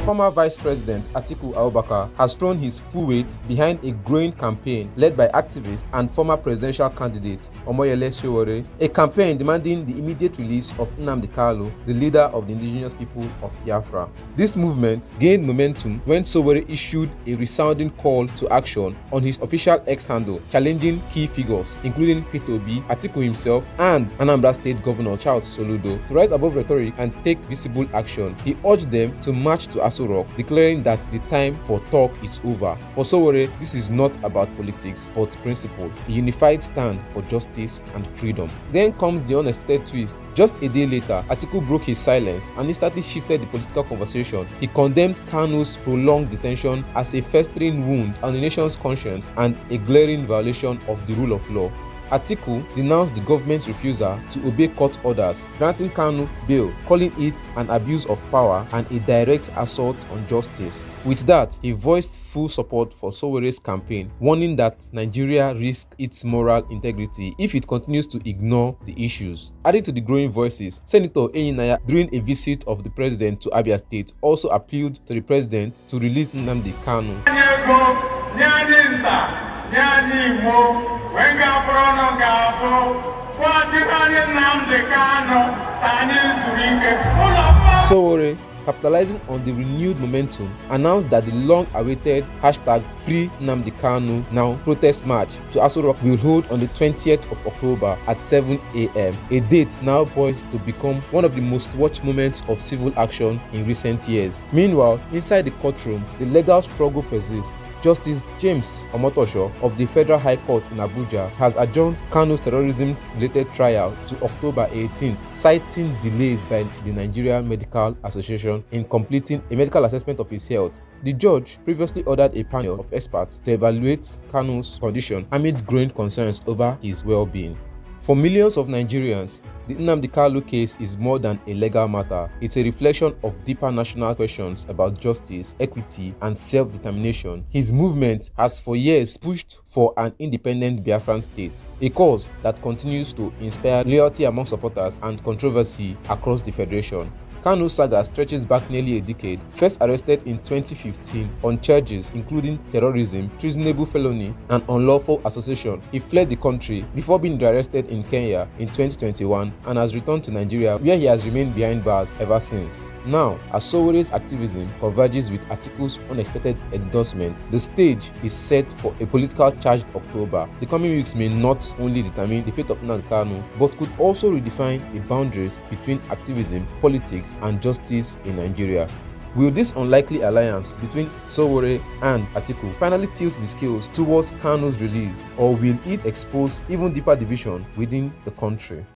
Former Vice President Atiku Abubakar has thrown his full weight behind a growing campaign led by activist and former presidential candidate Omoyele Sowore, a campaign demanding the immediate release of Nnamdi Kanu, the leader of the Indigenous People of Biafra. This movement gained momentum when Sowore issued a resounding call to action on his official X handle, challenging key figures including Peter Obi, Atiku himself, and Anambra State Governor Charles Soludo to rise above rhetoric and take visible action. He urged them to march to Aso Rock, declaring that the time for talk is over. For Sowore, this is not about politics but principle, a unified stand for justice and freedom. Then comes the unexpected twist. Just a day later, Atiku broke his silence and instantly shifted the political conversation. He condemned Kanu's prolonged detention as a festering wound on the nation's conscience and a glaring violation of the rule of law. Atiku denounced the government's refusal to obey court orders, granting Kanu bail, calling it an abuse of power and a direct assault on justice. With that, he voiced full support for Sowore's campaign, warning that Nigeria risks its moral integrity if it continues to ignore the issues. Adding to the growing voices, Senator Enyinaya, during a visit of the president to Abia State, also appealed to the president to release Nnamdi Kanu. Sowore, capitalizing on the renewed momentum, announced that the long-awaited #Free Nnamdi Kanu Now protest march to Aso Rock will hold on the 20th of October at 7 a.m., a date now poised to become one of the most watched moments of civil action in recent years. Meanwhile, inside the courtroom, the legal struggle persists. Justice James Omotosho of the Federal High Court in Abuja has adjourned Kanu's terrorism-related trial to October 18th, citing delays by the Nigerian Medical Association in completing a medical assessment of his health. The judge previously ordered a panel of experts to evaluate Kanu's condition amid growing concerns over his well-being. For millions of Nigerians, the Nnamdi Kanu case is more than a legal matter. It's a reflection of deeper national questions about justice, equity, and self-determination. His movement has for years pushed for an independent Biafran state, a cause that continues to inspire loyalty among supporters and controversy across the federation. Kanu's saga stretches back nearly a decade. First arrested in 2015 on charges including terrorism, treasonable felony, and unlawful association, he fled the country before being rearrested in Kenya in 2021 and has returned to Nigeria, where he has remained behind bars ever since. Now, as Sowore's activism converges with Atiku's unexpected endorsement, the stage is set for a politically charged October. The coming weeks may not only determine the fate of Nnamdi Kanu, but could also redefine the boundaries between activism, politics, and justice in Nigeria. Will this unlikely alliance between Sowore and Atiku finally tilt the scales towards Kanu's release, or will it expose even deeper division within the country?